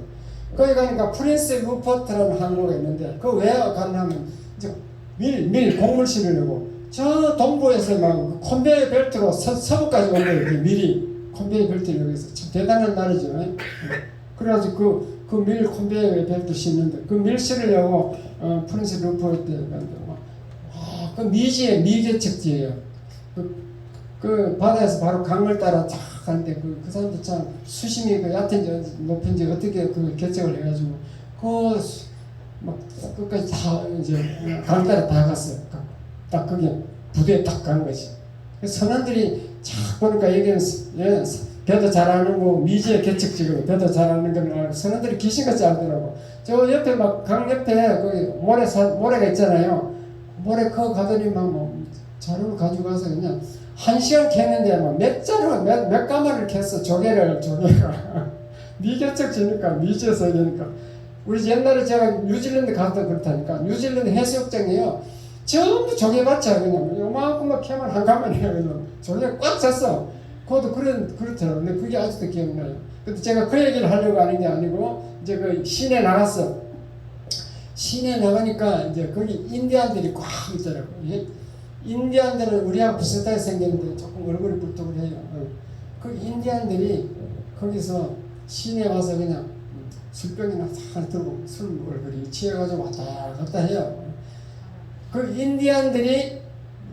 거기 가니까 프린스 루퍼트라는 항로가 있는데 그 왜 갔냐면 이제 밀 곡물 실으려고 저 동부에서 막 컨베이어 벨트로 서부까지 온 거예요. 밀이 컨베이어 벨트를 여기서 참 대단한 날이죠. 그래가지고 그 밀 컨베이어 벨트 싣는데 그 밀 실으려고 프린스 루퍼트 갔는데 그 미개척지예요. 그 바다에서 바로 강을 따라 쫙 가는데 그 사람들 참 수심이 얕은지 높은지 어떻게 그 개척을 해가지고 막 끝까지 다 이제 강 따라 다 갔어요. 딱 그게 부대에 딱 간 거지. 선원들이 쫙 보니까 여기는 배도 잘하는 거 미지의 개척지고 배도 잘하는 건 선원들이 귀신같이 알더라고. 저 옆에 막 강 옆에 거기 모래가 있잖아요. 모래 커 가더니 막뭐 자루를 가지고 가서 그냥 1시간 캐는데 몇 자루 몇 가마를 캤어. 조개가 미개척지니까 미지에서 되니까. 우리 옛날에 제가 뉴질랜드 갔다 그렇다니까. 뉴질랜드 해수욕장이에요. 전부 조개밭이야. 그냥 요만큼만 캐면 한 가마네요. 그냥 조개가 꽉 찼어. 그것도 그렇더라고요. 근데 그게 아직도 기억나요. 근데 제가 그 얘기를 하려고 하는 게 아니고 이제 그 시내 나갔어. 시내 나가니까 이제 거기 인디안들이 꽉 있더라고요. 예? 인디안들은 우리하고 비슷하게 생겼는데 조금 얼굴이 뿔뚝해요. 그 인디안들이 거기서 시내 와서 그냥 술병이나 다 들고 술 얼굴이 취해가지고 왔다 갔다 해요. 그 인디안들이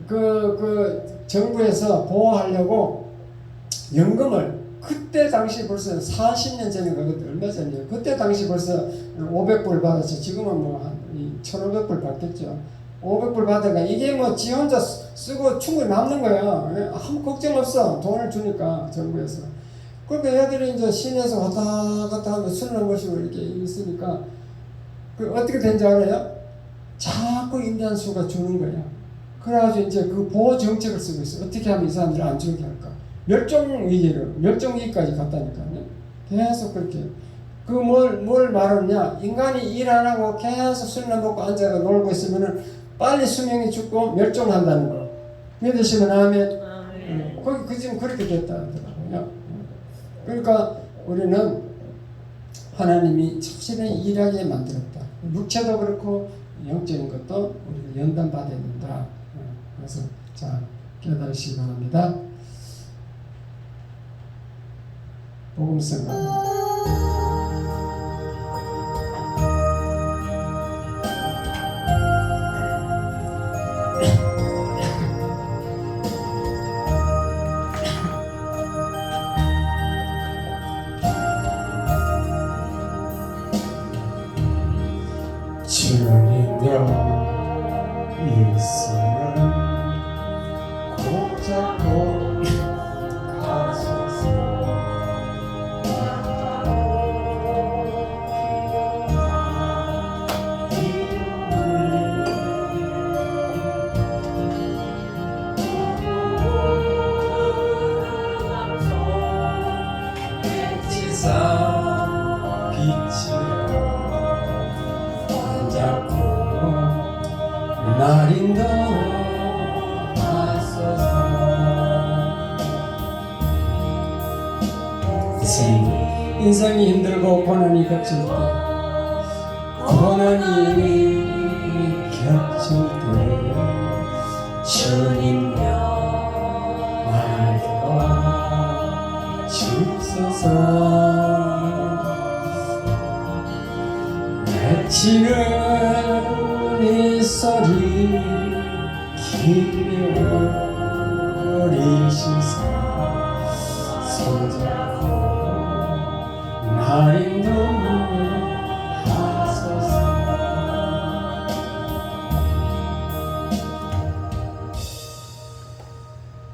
그 정부에서 보호하려고 연금을 그때 당시 벌써 40년 전인가 그때 얼마 전이에요. 그때 당시 벌써 500불 받았죠. 지금은 뭐 한 1,500불 받겠죠. 500불 받아가 이게 뭐 지 혼자 쓰고 충분히 남는 거야. 아무 걱정 없어. 돈을 주니까 정부에서. 그러니까 애들이 이제 시내에서 왔다 갔다 하면 술을 한 번씩 이렇게 있으니까 그 어떻게 된지 알아요? 자꾸 인디안 수가 주는 거야. 그래가지고 이제 그 보호 정책을 쓰고 있어. 어떻게 하면 이 사람들을 안 죽게 할까? 멸종위기까지 갔다니까요. 계속 그렇게. 뭘 말하느냐? 인간이 일 안 하고 계속 술이나 먹고 앉아서 놀고 있으면은 빨리 수명이 죽고 멸종한다는 거. 믿으시면 아멘. 거기 지금 그렇게 됐다더라고요. 그러니까 우리는 하나님이 처신에 일하게 만들었다. 육체도 그렇고 영적인 것도 우리가 연단받아야 된다. 그래서 자 깨달으시기 바랍니다. 복음성 주님여 이 손을 꼭 잡고 가소서. 날 인도하소서. 인생이 힘들고 고난이 겹칠 때, 고난이 겹칠 때 주님 날 도와 주소서. 외치는 이 소리 기울이시사 손잡고 날 인도하소서.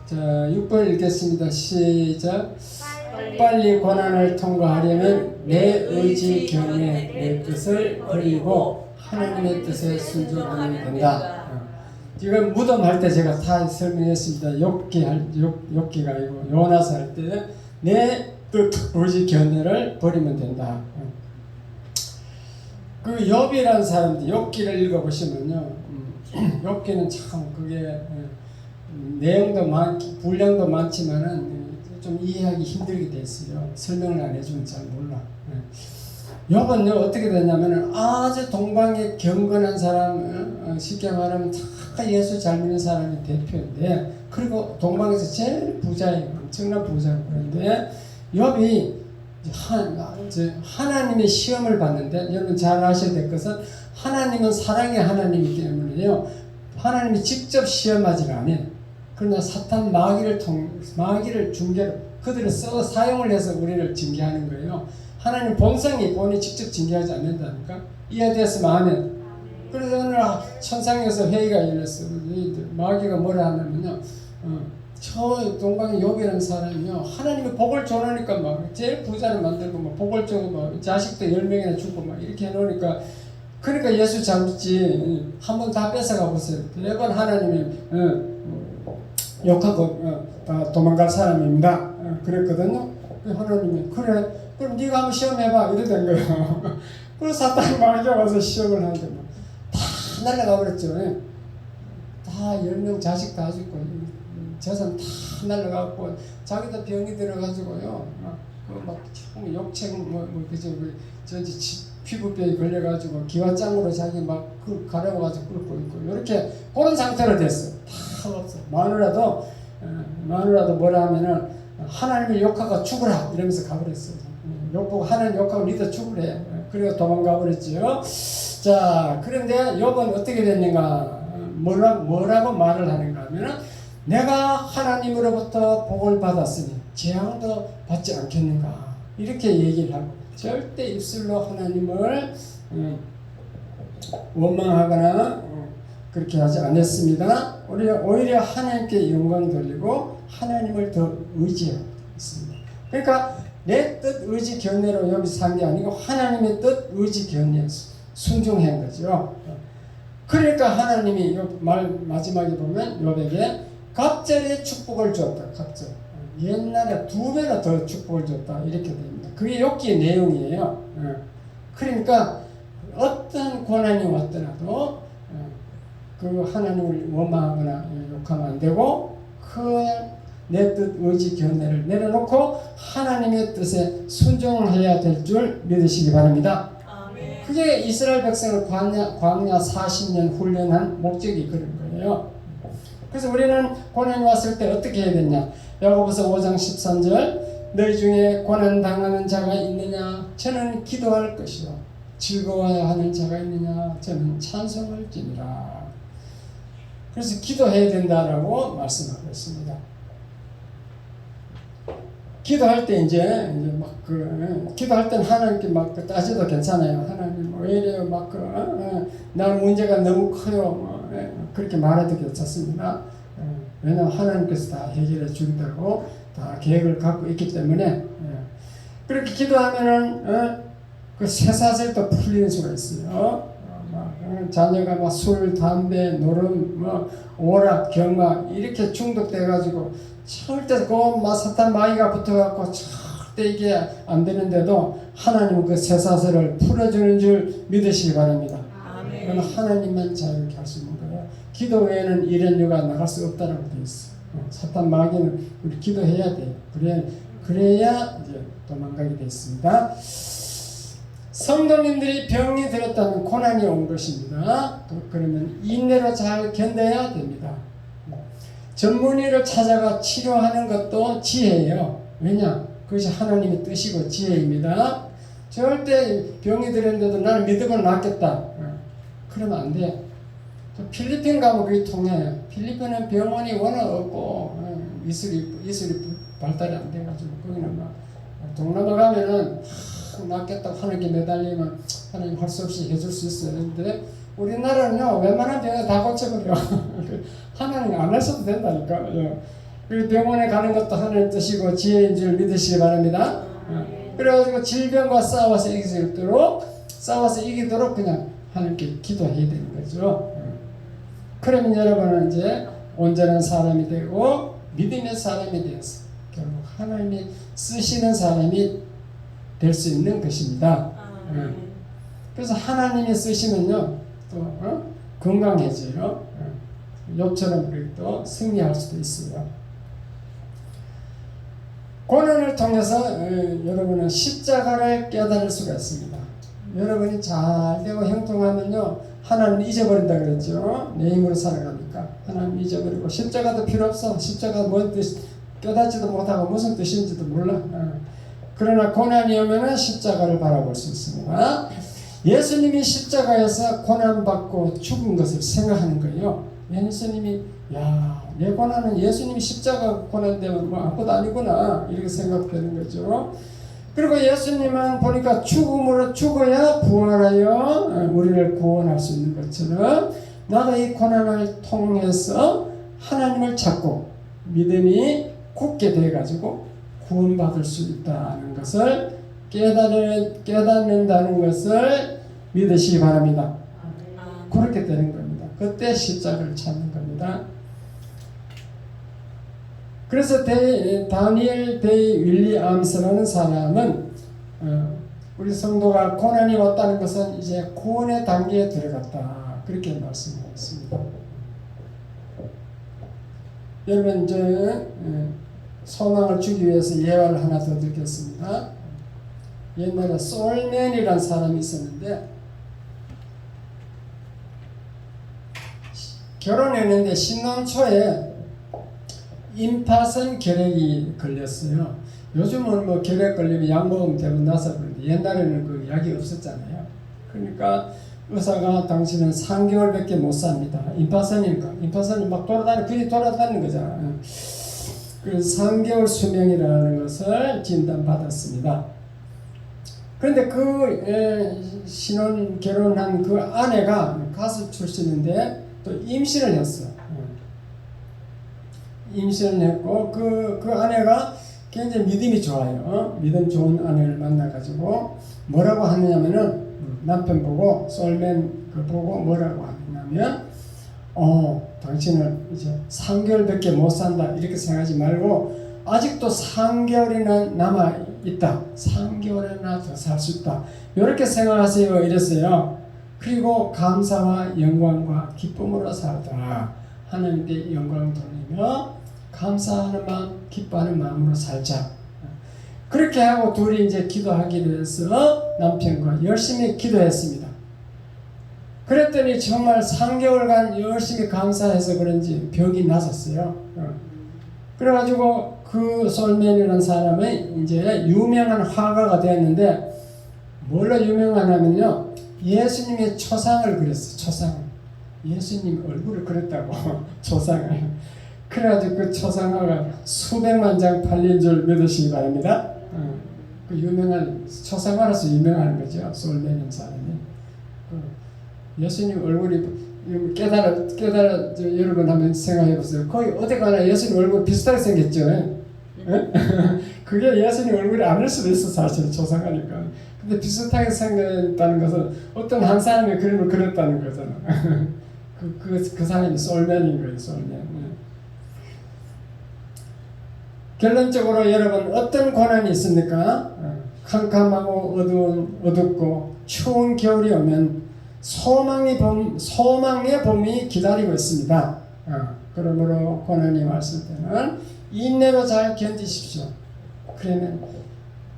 자, 6번 읽겠습니다. 시작. 빨리 고난을 통과하려면 내 의지 경에 내 뜻을 버리고 하나님의 뜻에 순종하면 된다. 지금 무덤 할 때 제가 다 설명했습니다. 욥기가 아니고 요나서 할 때 내 뜻 의지 견해를 버리면 된다. 그 욥이라는 사람들 욥기를 읽어보시면요, 욥기는 참 그게 내용도 분량도 많지만은 좀 이해하기 힘들게 됐어요. 설명을 안 해주면 잘 몰라. 욥은 어떻게 됐냐면은 아주 동방에 경건한 사람, 쉽게 말하면 다 예수 잘 믿는 사람이 대표인데, 그리고 동방에서 제일 부자예요. 엄청난 부자고. 그런데 욥이 하나님의 시험을 받는데, 여러분 잘 아셔야 될 것은 하나님은 사랑의 하나님이기 때문에요, 하나님이 직접 시험하지 않아요. 그러나 사탄 마귀를 중계로 그들을 사용을 해서 우리를 징계하는 거예요. 하나님 본성이 본인이 직접 징계하지 않는다니까. 이해됐으면 아멘. 그래서 오늘 천상에서 회의가 열렸어. 마귀가 뭐라 하냐면요, 저 동방의 욥이라는 사람이요, 하나님이 복을 줘놓으니까 막 제일 부자를 만들고 막 복을 주고 막 자식도 10명이나 주고 막 이렇게 해놓으니까, 그러니까 예수 잘 믿지. 한번 다 뺏어가 보세요. 매번 하나님이 욕하고 다 도망갈 사람입니다. 그랬거든요. 하나님이 그래 그럼 네가 한번 시험해봐 이러던 거예요. 그래서 사탄이 막려가서 시험을 하는데 다 날아가 버렸죠. 다 10명 자식 다 죽고 재산 다 날아가고 자기도 병이 들어가지고요. 막 욕책 그죠 피부병이 걸려가지고 기와장으로 자기 막 가려워가지고 끓고 있고 이렇게 그런 상태로 됐어요. 다 없어. 마누라도 뭐라 하면은 하나님을 욕하고 죽으라 이러면서 가버렸어요. 욕보고 하나님 욕하고 니도 죽으래. 그리고 도망가 버렸죠. 자, 그런데 욥은 어떻게 됐는가? 뭐라고 말을 하는가 하면은 내가 하나님으로부터 복을 받았으니 재앙도 받지 않겠는가? 이렇게 얘기를 하고 절대 입술로 하나님을 원망하거나 그렇게 하지 않았습니다. 오히려 하나님께 영광 돌리고 하나님을 더 의지하고 있습니다. 그러니까 내 뜻 의지 견해로 욥이 산 게 아니고 하나님의 뜻 의지 견해 순종한 거죠. 그러니까 하나님이 마지막에 보면 욥에게 갑절의 축복을 줬다. 갑절. 옛날에 2배나 더 축복을 줬다. 이렇게 됩니다. 그게 욥기의 내용이에요. 그러니까 어떤 고난이 왔더라도 그 하나님을 원망하거나 욕하면 안 되고 그냥 내 뜻 의지 견해를 내려놓고 하나님의 뜻에 순종해야 될 줄 믿으시기 바랍니다. 아멘. 그게 이스라엘 백성을 광야 40년 훈련한 목적이 그런 거예요. 그래서 우리는 고난이 왔을 때 어떻게 해야 되냐? 야고보서 5장 13절 너희 중에 고난 당하는 자가 있느냐? 저는 기도할 것이요 즐거워야 하는 자가 있느냐? 저는 찬송을 지니라. 그래서 기도해야 된다라고 말씀하고 있습니다. 기도할 때 이제 기도할 때는 하나님께 막 따져도 괜찮아요. 하나님 왜 이래요? 나 문제가 너무 커요. 그렇게 말해도 괜찮습니다. 왜냐하면 하나님께서 다 해결해 준다고 다 계획을 갖고 있기 때문에 그렇게 기도하면은 그 쇠사슬도 풀리는 수가 있어요. 자녀가 막 술, 담배, 노름, 오락, 경마 이렇게 중독돼가지고 절대 사탄 마귀가 붙어갖고 절대 이게 안 되는데도 하나님은 그 쇠사슬을 풀어주는 줄 믿으시기 바랍니다. 그건 하나님만 자유롭게 할 수 있는 거예요. 기도 외에는 이런 유가 나갈 수 없다라고 되어 있어요. 사탄 마귀는 우리 기도해야 돼요. 그래야 이제 도망가게 되어 있습니다. 성도님들이 병이 들었다면 고난이 온 것입니다. 그러면 인내로 잘 견뎌야 됩니다. 전문의를 찾아가 치료하는 것도 지혜예요. 왜냐? 그것이 하나님의 뜻이고 지혜입니다. 절대 병이 들었는데도 나는 믿으면 낫겠다. 그러면 안 돼. 필리핀 가면 그게 통해요. 필리핀은 병원이 워낙 없고 이슬이 발달이 안 돼가지고 거기는 막 동남아 가면은 낫겠다고 하나님께 매달리면 하나님 할 수 없이 해줄 수 있어요. 그런데 우리나라는요 웬만한 병에 다 고쳐버려. 하나님 안 하셔도 된다니까. 그리고 병원에 가는 것도 하나님 뜻이고 지혜인 줄 믿으시기 바랍니다. 그래가지고 질병과 싸워서 이기도록 그냥 하나님께 기도해야 되는 거죠. 그러면 여러분은 이제 온전한 사람이 되고 믿음의 사람이 되어서 결국 하나님이 쓰시는 사람이 될 수 있는 것입니다. 그래서 하나님이 쓰시면요 또 건강해져요. 욥처럼 또 승리할 수도 있어요. 고난을 통해서 여러분은 십자가를 깨달을 수가 있습니다. 여러분이 잘 되고 형통하면요 하나님 잊어버린다 그랬죠. 내 힘으로 살아가니까 하나님 잊어버리고 십자가도 필요 없어. 십자가 뭔 뜻 깨닫지도 못하고 무슨 뜻인지도 몰라. 그러나 고난이 오면은 십자가를 바라볼 수 있습니다. 예수님이 십자가에서 고난받고 죽은 것을 생각하는 거예요. 예수님이 내 고난은 예수님이 십자가 고난되면 뭐 아무것도 아니구나 이렇게 생각되는 거죠. 그리고 예수님은 보니까 죽음으로 죽어야 부활하여 우리를 구원할 수 있는 것처럼 나도 이 고난을 통해서 하나님을 찾고 믿음이 굳게 돼가지고 구원받을 수 있다는 것을 깨닫는다는 것을 믿으시기 바랍니다. 그렇게 되는 겁니다. 그때 십자가를 찾는 겁니다. 그래서 다니엘 데이 윌리엄스라는 사람은 우리 성도가 고난이 왔다는 것은 이제 구원의 단계에 들어갔다, 그렇게 말씀하셨습니다. 여러분, 소망을 주기 위해서 예화를 하나 더 드리겠습니다. 옛날에 솔맨이라는 사람이 있었는데 결혼했는데 신혼 초에 임파선 결핵이 걸렸어요. 요즘은 뭐 결핵 걸리면 약 먹으면 되고 나서 그런데 옛날에는 그 약이 없었잖아요. 그러니까 의사가 당신은 3개월밖에 못 삽니다. 임파선이니까. 임파선이 막 괜히 돌아다니는 거잖아요. 그래서 3개월 수명이라는 것을 진단받았습니다. 그런데 신혼 결혼한 그 아내가 가수 출신인데 또 임신을 했어요. 임신을 했고 그 아내가 굉장히 믿음이 좋아요. 믿음 좋은 아내를 만나가지고 뭐라고 하느냐면은 남편 보고 솔맨 보고 뭐라고 하냐면 당신은 이제 3개월밖에 못 산다 이렇게 생각하지 말고 아직도 3개월이나 남아 있다. 3개월이나 더 살 수 있다. 이렇게 생각하세요. 이랬어요. 그리고 감사와 영광과 기쁨으로 살더라. 하나님께 영광 돌리며 감사하는 마음, 기뻐하는 마음으로 살자. 그렇게 하고 둘이 이제 기도하기로 해서 남편과 열심히 기도했습니다. 그랬더니 정말 3개월간 열심히 감사해서 그런지 병이 나섰어요. 그래가지고 그 솔맨이라는 사람은 이제 유명한 화가가 되었는데 뭘로 유명하냐면요, 예수님의 초상을 그렸어요. 초상을. 예수님 얼굴을 그렸다고. 초상을. 그래가지고 그 초상화가 수백만 장 팔린 줄 믿으시기 바랍니다. 그 유명한 초상화라서 유명한 거죠. 솔맨인 사람이. 예수님 얼굴이 깨달아 여러분 한번 생각해 보세요. 거의 어디 가나 예수님 얼굴 비슷하게 생겼죠. 그게 예수님 얼굴이 아닐 수도 있어, 사실 초상화니까. 근데 비슷하게 생겼다는 것은 어떤 한 사람이 그림을 그렸다는 거잖아. 그 사람이 솔맨인 거예요, 솔맨. 결론적으로 여러분, 어떤 고난이 있습니까? 캄캄하고 어둡고 추운 겨울이 오면 소망의 봄이 기다리고 있습니다. 그러므로 고난이 왔을 때는 인내로 잘 견디십시오.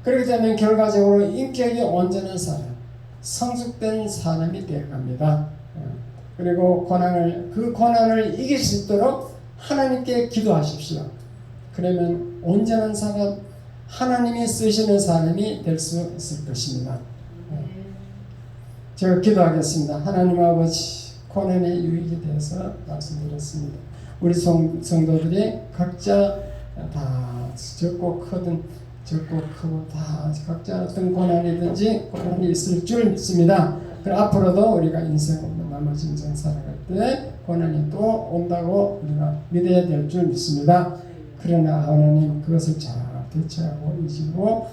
그렇게 되면 결과적으로 인격이 온전한 사람, 성숙된 사람이 되어갑니다. 그리고 그 고난을 이길 수 있도록 하나님께 기도하십시오. 그러면 온전한 사람, 하나님이 쓰시는 사람이 될 수 있을 것입니다. 제가 기도하겠습니다. 하나님 아버지, 고난의 유익에 대해서 말씀드렸습니다. 우리 성도들이 각자 다 적고 크고 다 각자 어떤 고난이 있을 줄 믿습니다. 앞으로도 우리가 나머지 인생 살아갈 때 고난이 또 온다고 우리가 믿어야 될 줄 믿습니다. 그러나 하나님 그것을 잘 대처하고 이기고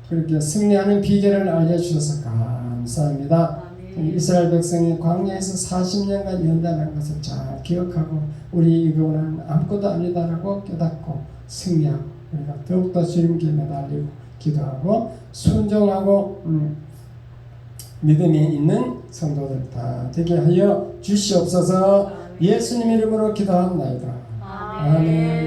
그렇게 승리하는 비결을 알려주셔서 감사합니다. 이스라엘 백성이 광야에서 40년간 연단한 것을 잘 기억하고 우리 이거는 아무것도 아니다라고 깨닫고 승리하고 우리가 더욱더 주님께 매달리고 기도하고 순종하고 믿음이 있는 성도들 다 되게 하여 주시옵소서. 예수님 이름으로 기도합니다. 아멘.